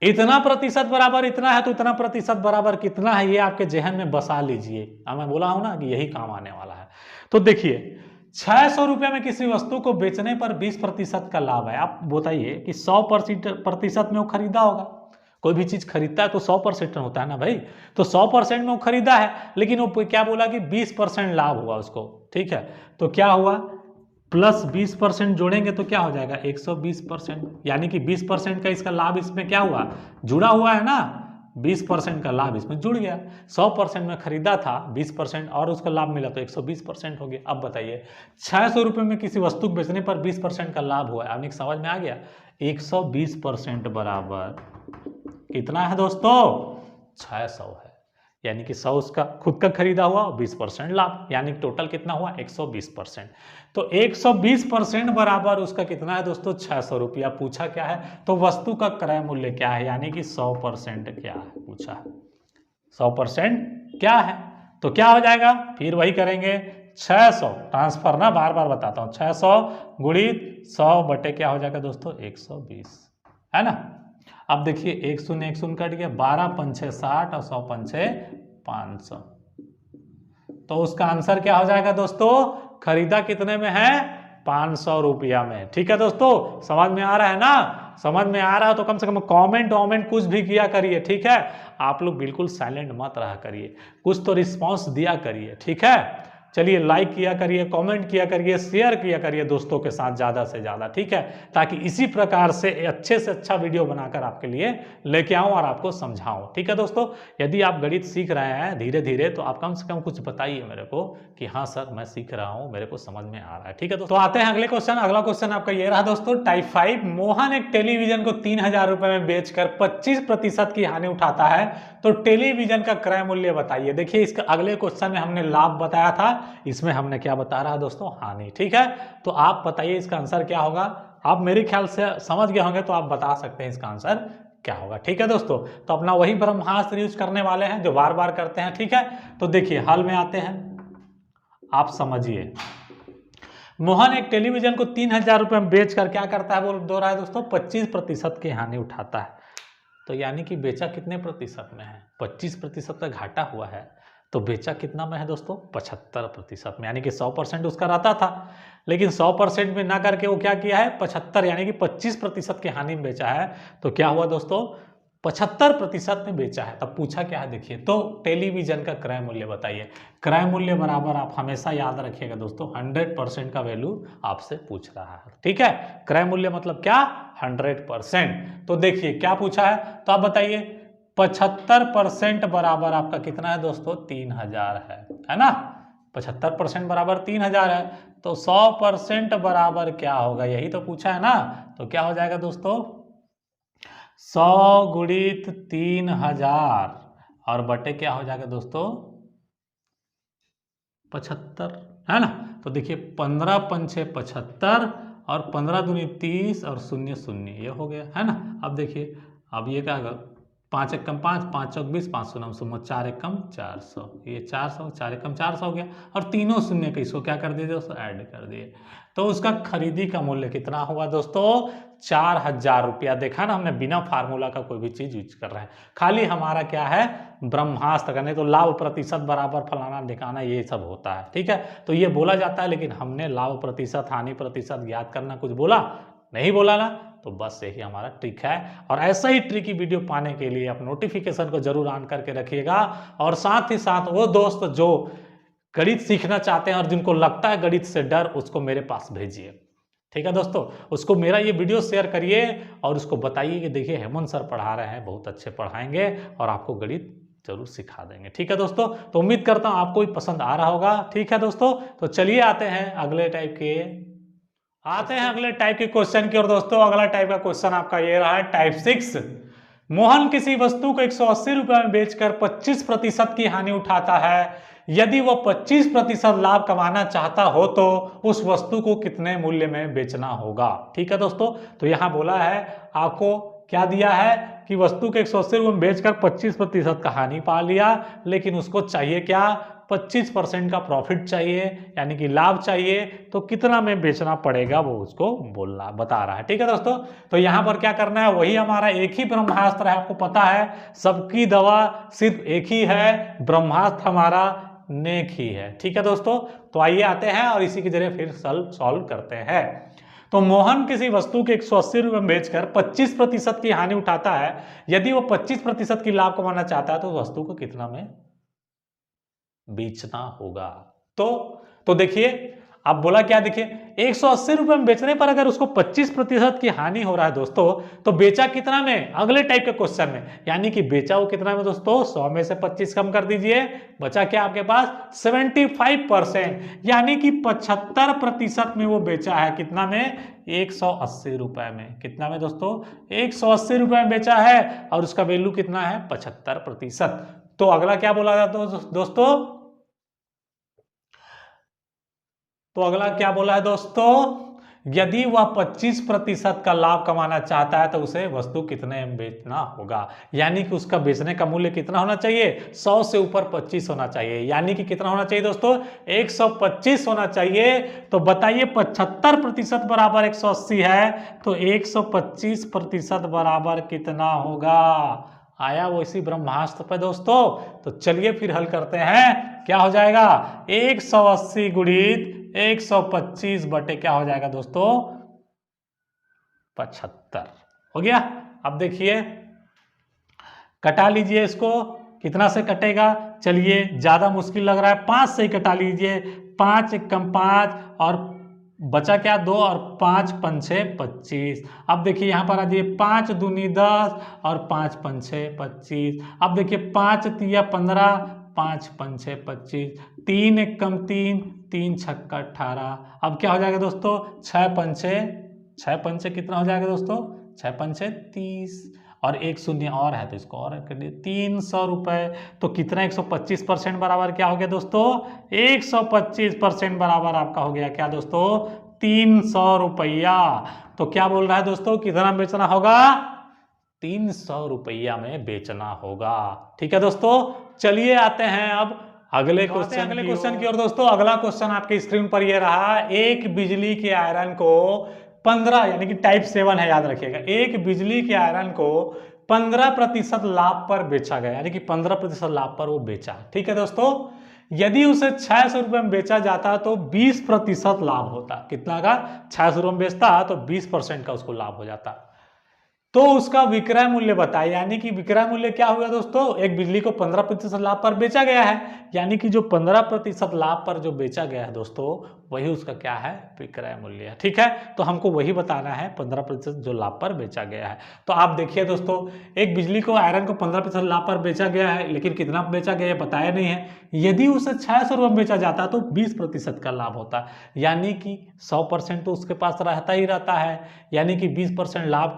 इतना प्रतिशत बराबर इतना है, तो इतना प्रतिशत बराबर कितना है, ये आपके जहन में बसा लीजिए। मैं बोला हूं ना कि यही काम आने वाला है। तो देखिए 600 रुपये में किसी वस्तु को बेचने पर 20% का लाभ है। आप बताइए कि 100% में वो खरीदा होगा। कोई भी चीज खरीदता है तो 100% होता है ना भाई। तो 100% में वो खरीदा है, लेकिन वो क्या बोला कि 20% लाभ हुआ उसको। ठीक है, तो क्या हुआ, प्लस 20% जोड़ेंगे तो क्या हो जाएगा, 120%। यानी कि 20% का इसका लाभ इसमें क्या हुआ, जुड़ा हुआ है ना। 20% का लाभ इसमें जुड़ गया। 100% में खरीदा था, 20% और उसका लाभ मिला तो 120% हो गया। अब बताइए 600 रुपये में किसी वस्तु को बेचने पर 20% का लाभ हुआ है। आपने समझ में आ गया। 120% बराबर कितना है दोस्तों, 600 है। यानी कि 100 उसका खुद का खरीदा हुआ, 20% लाभ, यानी टोटल कितना हुआ 120%। तो 120% बराबर उसका कितना है दोस्तों 600 रुपया। पूछा क्या है, तो वस्तु का क्रय मूल्य क्या है, यानी कि 100% क्या है पूछा है, 100% क्या है। तो क्या हो जाएगा, फिर वही करेंगे 600 ट्रांसफर ना, बार बार बताता हूं, 600 गुणित 100 बटे क्या हो जाएगा दोस्तों 120, है ना। अब देखिए 1 शून्य कट गया, 12 पंचे 60 और 100 पंचे 500। तो उसका आंसर क्या हो जाएगा दोस्तों, खरीदा कितने में है 500 रुपया में। ठीक है दोस्तों, समझ में आ रहा है ना, समझ में आ रहा है तो कम से कम कमेंट वमेंट कुछ भी किया करिए। ठीक है, आप लोग बिल्कुल साइलेंट मत रहा करिए, कुछ तो रिस्पांस दिया करिए। ठीक है, चलिए लाइक किया करिए, कमेंट किया करिए, शेयर किया करिए दोस्तों के साथ ज़्यादा से ज़्यादा। ठीक है, ताकि इसी प्रकार से अच्छा वीडियो बनाकर आपके लिए लेके आऊँ और आपको समझाऊँ। ठीक है दोस्तों, यदि आप गणित सीख रहे हैं धीरे धीरे तो आप कम से कम कुछ बताइए मेरे को कि हाँ सर मैं सीख रहा हूँ, मेरे को समझ में आ रहा है। ठीक है दोस्तों, तो आते हैं अगले क्वेश्चन। अगला क्वेश्चन आपका ये रहा दोस्तों, टाइप 5, मोहन एक टेलीविजन को 3000 रुपए में बेचकर 25% की हानि उठाता है, तो टेलीविजन का क्रय मूल्य बताइए। देखिए इसका अगले क्वेश्चन में हमने लाभ बताया था, इसमें हमने क्या बता रहा है दोस्तों हानि। ठीक है, तो आप बताइए इसका आंसर क्या होगा। आप मेरे ख्याल से समझ गए होंगे तो आप बता सकते हैं इसका आंसर क्या होगा। ठीक है दोस्तों, तो अपना वही ब्रह्मास्त्र यूज करने वाले हैं जो बार बार करते हैं। ठीक है, तो देखिए हल में आते हैं, आप समझिए। मोहन एक टेलीविजन को 3000 रुपए में बेचकर क्या करता है, बोल दो रहा है दोस्तों 25% की हानि उठाता है। तो यानी कि बेचा कितने प्रतिशत में है, 25% का घाटा हुआ है, तो बेचा कितना में है दोस्तों 75% में, यानी कि 100% उसका रहता था, लेकिन 100% में ना करके वो क्या किया है 75 यानी कि 25% की हानि में बेचा है। तो क्या हुआ दोस्तों 75% में बेचा है। तब पूछा क्या है देखिए, तो टेलीविजन का क्रय मूल्य बताइए। क्रय मूल्य बराबर आप हमेशा याद रखिएगा दोस्तों 100% का वैल्यू आपसे पूछ रहा है। ठीक है, क्रय मूल्य मतलब क्या 100%। तो देखिए क्या पूछा है, तो आप बताइए 75% बराबर आपका कितना है दोस्तों 3000 है ना। 75% बराबर 3000 है, तो 100% बराबर क्या होगा, यही तो पूछा है ना। तो क्या हो जाएगा दोस्तों 100 गुणित 3000 और बटे क्या हो जाएगा दोस्तों 75, है ना। तो देखिए 15 पंचे 75 और 15 दूनी 30 और 0 0 ये हो गया, है ना। अब देखिए अब ये क्या होगा 5 एकम 5, 5 चौक 20, 5 शून्य शून्य, 4 एकम 400, ये 400, 4 एकम 400 हो गया, और तीनों शून्य का इसको क्या कर दिए दोस्तों ऐड कर दिए। तो उसका खरीदी का मूल्य कितना हुआ दोस्तों 4000 रुपया। देखा ना, हमने बिना फार्मूला का कोई भी चीज यूज कर रहे हैं, खाली हमारा क्या है ब्रह्मास्त्र करने, तो लाभ प्रतिशत बराबर फलाना दिखाना ये सब होता है। ठीक है, तो ये बोला जाता है, लेकिन हमने लाभ प्रतिशत हानि प्रतिशत ज्ञात करना कुछ बोला नहीं, बोला ना। तो बस यही हमारा ट्रिक है, और ऐसा ही ट्रिकी वीडियो पाने के लिए आप नोटिफिकेशन को जरूर ऑन करके रखिएगा। और साथ ही साथ वो दोस्त जो गणित सीखना चाहते हैं और जिनको लगता है गणित से डर, उसको मेरे पास भेजिए। ठीक है दोस्तों, उसको मेरा ये वीडियो शेयर करिए और उसको बताइए कि देखिए हेमंत सर पढ़ा रहे हैं, बहुत अच्छे पढ़ाएंगे और आपको गणित जरूर सिखा देंगे। ठीक है दोस्तों, तो उम्मीद करता हूं आपको भी पसंद आ रहा होगा। ठीक है दोस्तों, तो चलिए आते हैं अगले टाइप के क्वेश्चन की ओर। दोस्तों अगला टाइप का क्वेश्चन आपका ये रहा है टाइप 6। मोहन किसी वस्तु को 180 रुपए में बेचकर 25% की हानि उठाता है। यदि वह 25% लाभ कमाना चाहता हो तो उस वस्तु को कितने मूल्य में बेचना होगा। ठीक है दोस्तों, तो यहां बोला है आपको क्या दिया है कि वस्तु के 180 रुपए में बेचकर 25% का हानि पा लिया, लेकिन उसको चाहिए क्या 25% का प्रॉफिट चाहिए, यानी कि लाभ चाहिए। तो कितना में बेचना पड़ेगा वो उसको बोलना बता रहा है। ठीक है दोस्तों, तो यहां पर क्या करना है, वही हमारा एक ही ब्रह्मास्त्र है, आपको पता है सबकी दवा सिर्फ एक ही है, ब्रह्मास्त्र हमारा नेक ही है। ठीक है दोस्तों, तो आइए आते हैं और इसी के जरिए फिर सॉल्व करते हैं। तो मोहन किसी वस्तु के 180 रुपए में बेचकर 25% की हानि उठाता है। यदि वो 25% की लाभ कमाना चाहता है तो वस्तु को कितना में बेचना होगा। तो देखिए अब बोला क्या, देखिए 180 रुपए में बेचने पर अगर उसको 25% की हानि हो रहा है दोस्तों, तो बेचा कितना में, अगले टाइप के क्वेश्चन में, यानी कि बेचा वो कितना में दोस्तों 100 में से 25 कम कर दीजिए, बचा क्या आपके पास 75%, यानी कि 75% में वो बेचा है कितना में 180 रुपए में। कितना में दोस्तों 180 रुपए में बेचा है, और उसका वैल्यू कितना है 75%। तो अगला क्या बोला जाता है दोस्तों? तो अगला क्या बोला है दोस्तों? यदि वह 25% का लाभ कमाना चाहता है तो उसे वस्तु कितने में बेचना होगा। यानी कि उसका बेचने का मूल्य कितना होना चाहिए? 100 से ऊपर 25 होना चाहिए। यानी कि कितना होना चाहिए दोस्तों? 125 होना चाहिए। तो बताइए 75% बराबर 180 है, तो 125% बराबर कितना होगा? आया वो इसी ब्रह्मास्त्र पे दोस्तों। तो चलिए फिर हल करते हैं। क्या हो जाएगा? 180 गुणित 125 बटे क्या हो जाएगा दोस्तों? 75 हो गया। अब देखिए कटा लीजिए इसको, कितना से कटेगा? चलिए ज्यादा मुश्किल लग रहा है, 5 से ही कटा लीजिए। 5 कम 5 और बचा क्या? 2 और 5 पंछे 25। अब देखिए यहाँ पर आ जाइए, 5 दूनी 10 और 5 पंछे 25। अब देखिए 5 तिया 15, 5 पंछे 25, 3 एक कम 3, 3 छक्का 18। अब क्या हो जाएगा दोस्तों? 6 पंचे कितना हो जाएगा दोस्तों? 6 पंचे 30 और एक शून्य और है तो इसको और कर दिए 300 रुपए। तो कितना? 125% बराबर क्या हो गया दोस्तों? 125% बराबर आपका हो गया क्या दोस्तों? 300 रुपया। तो क्या बोल रहा है दोस्तों? कितना बेचना होगा? 300 रुपया में बेचना होगा। ठीक है दोस्तों, चलिए आते हैं अब अगले क्वेश्चन की ओर। दोस्तों अगला क्वेश्चन आपके स्क्रीन पर ये रहा। एक बिजली के आयरन को 15 यानी कि टाइप 7 है, याद रखिएगा। एक बिजली के आयरन को 15% लाभ पर बेचा गया, यानी कि 15% लाभ पर वो बेचा। ठीक है दोस्तों, यदि उसे 600 रुपए में बेचा जाता तो 20% लाभ होता। कितना का? 600 रुपए में बेचता तो 20% का उसको लाभ हो जाता। तो उसका विक्रय मूल्य बताए, यानी कि विक्रय मूल्य क्या हुआ दोस्तों? एक बिजली को 15% लाभ पर बेचा गया है, यानी कि जो 15% लाभ पर जो बेचा गया है दोस्तों, वही उसका क्या है? विक्रय मूल्य है। ठीक है, तो हमको वही बताना है, 15% जो लाभ पर बेचा गया है। तो आप देखिए दोस्तों, एक बिजली को आयरन को 15% लाभ पर बेचा गया है, लेकिन कितना बेचा गया है बताया नहीं है। यदि उसे 600 रुपये में बेचा जाता तो 20% का लाभ होता, यानी कि 100% तो उसके पास रहता ही रहता है, यानी कि 20% लाभ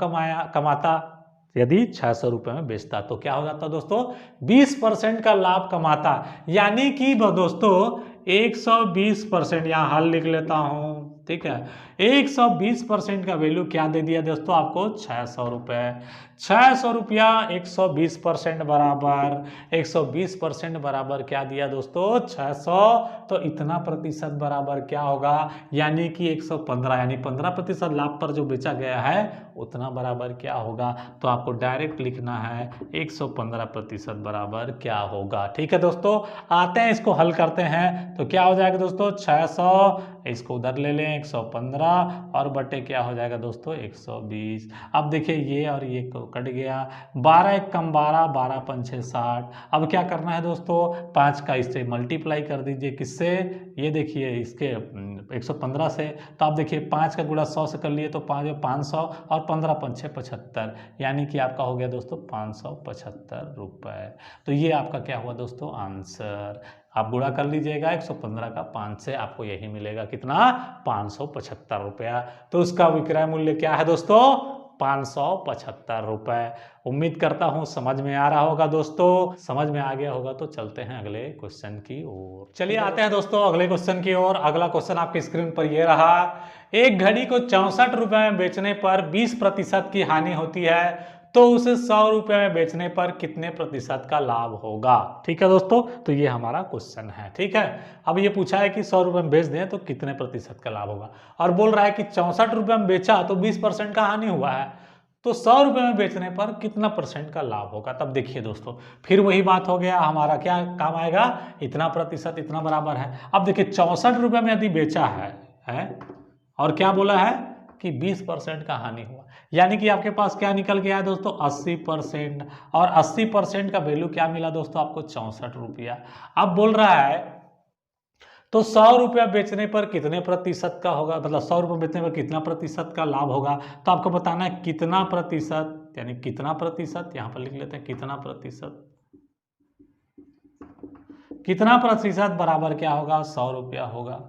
कमाता। यदि 600 रुपये में बेचता तो क्या हो जाता दोस्तों? 20% का लाभ कमाता, यानी कि दोस्तों 120%, यहाँ हल लिख लेता हूं। ठीक है, 120% का वैल्यू क्या दे दिया दोस्तों आपको? 600 रुपये। 600 रुपया 120% बराबर, 120% बराबर क्या दिया दोस्तों? 600। तो इतना प्रतिशत बराबर क्या होगा? यानी कि 115, यानी 15% लाभ पर जो बेचा गया है उतना बराबर क्या होगा? तो आपको डायरेक्ट लिखना है 115% बराबर क्या होगा। ठीक है दोस्तों, आते हैं इसको हल करते हैं। तो क्या हो जाएगा दोस्तों? 600, इसको उधर ले लें 115 और बटे क्या हो जाएगा दोस्तों? 120। अब देखिए ये और ये कट गया, 12 एक कम 12, 12 पंछे 60। अब क्या करना है दोस्तों? 5 का इससे मल्टीप्लाई कर दीजिए, किससे? ये देखिए इसके 115 से। तो आप देखिए 5 का गुणा 100 से कर लिए तो 500 और 15 पंछे 75, यानी कि आपका हो गया दोस्तों 575 रुपए। तो ये आपका क्या हुआ दोस्तों? आंसर। आप गुणा कर लीजिएगा 115 का 5 से, आपको यही मिलेगा कितना? 575 रुपया। तो उसका विक्रय मूल्य क्या है दोस्तों? 575 रुपए। उम्मीद करता हूं समझ में आ रहा होगा दोस्तों। समझ में आ गया होगा तो चलते हैं अगले क्वेश्चन की ओर। चलिए आते हैं दोस्तों अगले क्वेश्चन की ओर। अगला क्वेश्चन आपकी स्क्रीन पर ये रहा। एक घड़ी को 64 रुपए में बेचने पर 20% की हानि होती है, तो उसे 100 रुपए में बेचने पर कितने प्रतिशत का लाभ होगा? ठीक है दोस्तों, तो ये हमारा क्वेश्चन है। ठीक है, अब ये पूछा है कि 100 रुपए में बेच दें तो कितने प्रतिशत का लाभ होगा, और बोल रहा है कि 64 रुपए में बेचा तो 20% का हानि हुआ है, तो 100 रुपए में बेचने पर कितना % का लाभ होगा? तब देखिए दोस्तों, फिर वही बात हो गया, हमारा क्या काम आएगा? इतना प्रतिशत, इतना बराबर है। अब देखिए 64 रुपए में यदि बेचा है और क्या बोला है कि 20% का हानि हुआ, यानी कि आपके पास क्या निकल गया है दोस्तों? 80%। और 80% का वैल्यू क्या मिला दोस्तों आपको? 64 रुपया। अब बोल रहा है तो 100 रुपया बेचने पर कितने प्रतिशत का होगा, मतलब 100 रुपये बेचने पर कितना प्रतिशत का लाभ होगा? तो आपको बताना है कितना प्रतिशत, यानी कितना प्रतिशत, यहां पर लिख लेते हैं कितना प्रतिशत, कितना प्रतिशत बराबर क्या होगा, 100 रुपया होगा।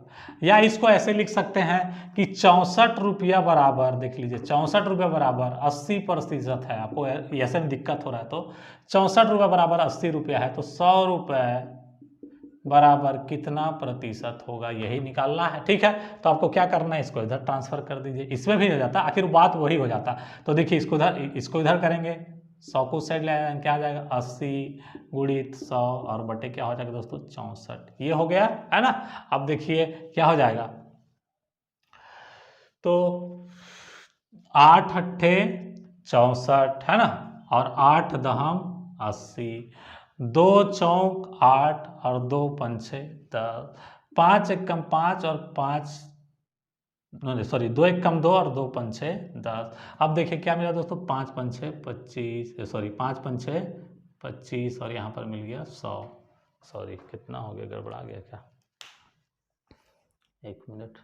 या इसको ऐसे लिख सकते हैं कि 64 रुपया बराबर, देख लीजिए 64 रुपया बराबर 80% है। आपको ऐसे में दिक्कत हो रहा है तो 64 रुपया बराबर 80 रुपया है, तो 100 रुपये बराबर कितना प्रतिशत होगा, यही निकालना है। ठीक है, तो आपको क्या करना है, इसको इधर ट्रांसफर कर दीजिए, इसमें भी हो जाता, आखिर बात वही हो जाता। तो देखिए इसको इधर करेंगे, 100 को साइड ले आएंगे, क्या आ जाएगा 80 गुणित 100 और बटे क्या हो जाएगा दोस्तों 64, ये हो गया है ना। अब देखिए क्या हो जाएगा, तो 8 अट्ठे 64 है ना, और 8 दहम 80, 2 चौक 8 और 2 पंचे 10, 5 एक कम 5 और 5 सॉरी 2 एक कम 2 और 2 पंचे 10। अब देखिए क्या मिला दोस्तों, 5 पंचे 25, सॉरी 5 पंचे 25 और यहाँ पर मिल गया 100। सॉरी कितना हो गया, गड़बड़ा गया क्या, एक मिनट।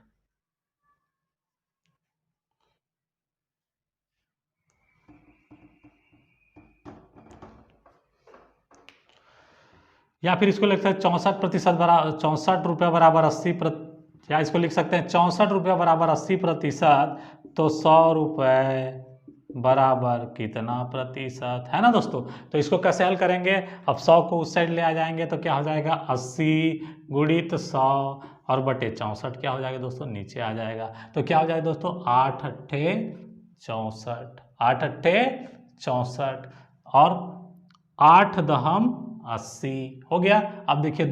या फिर इसको लिख सकते हैं 64% बराबर 64 रुपया बराबर 80 या इसको लिख सकते हैं 64 रुपया बराबर 80%, तो 100 रुपये बराबर कितना प्रतिशत है ना दोस्तों। तो इसको कैसे हल करेंगे, अब 100 को उस साइड ले आ जाएंगे तो क्या हो जाएगा 80 गुणित 100 और बटे 64 क्या हो जाएगा दोस्तों, नीचे आ जाएगा। तो क्या हो जाएगा दोस्तों 8 अट्ठे 64, 8 अट्ठे 64 और 8 दहम 80 हो गया। अब देखिए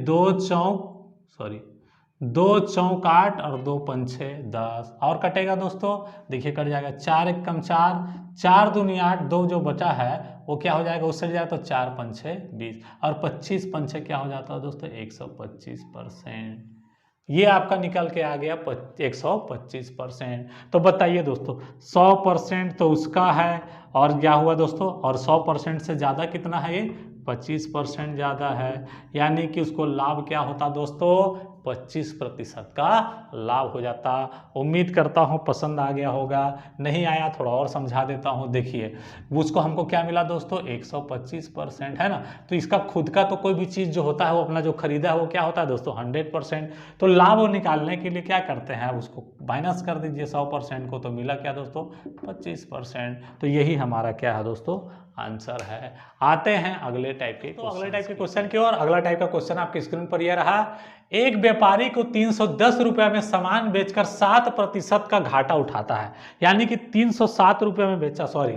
2 चौक 8 और 2 पंचे 10 और कटेगा दोस्तों, देखिए कट जाएगा 4 एक कम 4, 4 दूनी 8, 2 जो बचा है वो क्या हो जाएगा, उससे जाए तो 4 पंचे 20 और 25 पंचे क्या हो जाता है दोस्तों 125%। ये आपका निकल के आ गया 125%। तो बताइए दोस्तों 100% तो उसका है, और क्या हुआ दोस्तों, और 100% से ज़्यादा कितना है, ये 25% ज़्यादा है, यानी कि उसको लाभ क्या होता दोस्तों 25% का लाभ हो जाता। उम्मीद करता हूँ पसंद आ गया होगा, नहीं आया थोड़ा और समझा देता हूँ। देखिए उसको हमको क्या मिला दोस्तों 125% है ना, तो इसका खुद का तो कोई भी चीज़ जो होता है वो अपना जो खरीदा है वो क्या होता है दोस्तों 100%। तो लाभ निकालने के लिए क्या करते हैं, उसको माइनस कर दीजिए 100% को, तो मिला क्या दोस्तों 25%। तो यही हमारा क्या है दोस्तों आंसर है। आते हैं अगले टाइप के, तो अगले टाइप के क्वेश्चन की ओर। अगला टाइप का क्वेश्चन आपके स्क्रीन पर यह रहा, एक व्यापारी को 310 रुपये में सामान बेचकर 7% का घाटा उठाता है, यानी कि 307 रुपये में बेचा, सॉरी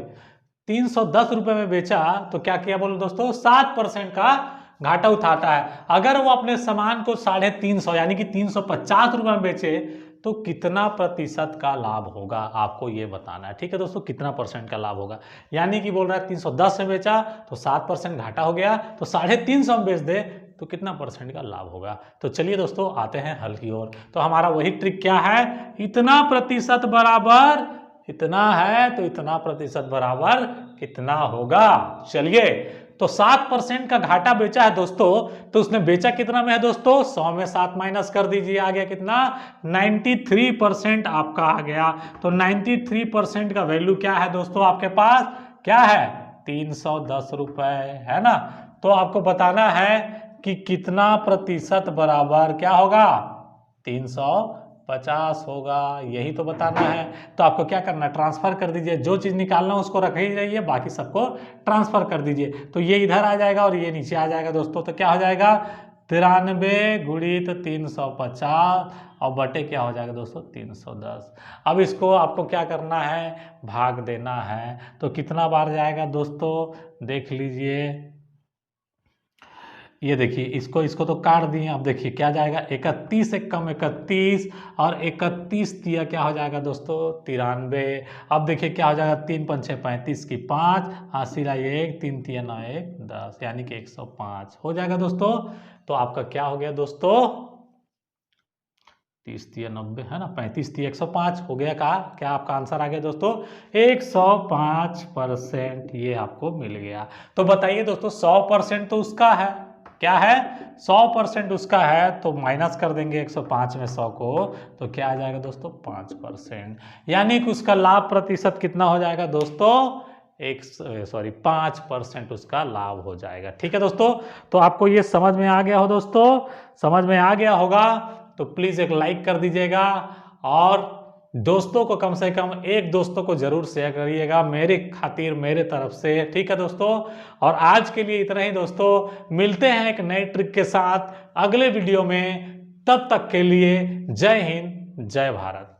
310 रुपये में बेचा, तो क्या किया बोलो दोस्तों 7% का घाटा उठाता है। अगर वो अपने सामान को 350 यानी कि 350 रुपये में बेचे तो कितना प्रतिशत का लाभ होगा, आपको ये बताना है। ठीक है दोस्तों, कितना परसेंट का लाभ होगा, यानी कि बोल रहा है 310 में बेचा तो 7% घाटा हो गया, तो 350 में बेच दे तो कितना परसेंट का लाभ होगा। तो चलिए दोस्तों आते हैं हल की ओर। तो हमारा वही ट्रिक क्या है, इतना प्रतिशत बराबर इतना है तो इतना प्रतिशत बराबर कितना होगा। चलिए, तो 7% का घाटा बेचा है दोस्तों, तो उसने बेचा कितना में है दोस्तों 100 में 7 माइनस कर दीजिए, आ गया कितना 93% आपका आ गया। तो 93% का वैल्यू क्या है दोस्तों, आपके पास क्या है 310 रुपए है ना। तो आपको बताना है कि कितना प्रतिशत बराबर क्या होगा 350 होगा, यही तो बताना है। तो आपको क्या करना है, ट्रांसफर कर दीजिए, जो चीज़ निकालना उसको रख ही रहिए, बाकी सबको ट्रांसफर कर दीजिए। तो ये इधर आ जाएगा और ये नीचे आ जाएगा दोस्तों। तो क्या हो जाएगा 93 गुणित 350 और बटे क्या हो जाएगा दोस्तों 310। अब इसको आपको क्या करना है, भाग देना है। तो कितना बार जाएगा दोस्तों, देख लीजिए, ये देखिए इसको तो काट दिए। अब देखिए क्या जाएगा 31 एक कम 31 और 31 दिया क्या हो जाएगा दोस्तों 93। अब देखिए क्या हो जाएगा 3 पंचे 35 की 5 80 लाई 1 3 3 9 1 10 यानी कि 105 हो जाएगा दोस्तों। तो आपका क्या हो गया दोस्तों 30 3 90 है ना, 35 3 105 हो गया। का क्या आपका आंसर आ गया दोस्तों 105%, ये आपको मिल गया। तो बताइए दोस्तों 100% तो उसका है, क्या है 100% उसका है, तो माइनस कर देंगे 105 में 100 को, तो क्या आ जाएगा दोस्तों 5%, यानी कि उसका लाभ प्रतिशत कितना हो जाएगा दोस्तों 5% उसका लाभ हो जाएगा। ठीक है दोस्तों, तो आपको ये समझ में आ गया हो दोस्तों, समझ में आ गया होगा तो प्लीज एक लाइक कर दीजिएगा और दोस्तों को, कम से कम एक दोस्तों को जरूर शेयर करिएगा मेरे खातिर, मेरे तरफ से। ठीक है दोस्तों, और आज के लिए इतना ही दोस्तों, मिलते हैं एक नई ट्रिक के साथ अगले वीडियो में। तब तक के लिए जय हिंद, जय भारत।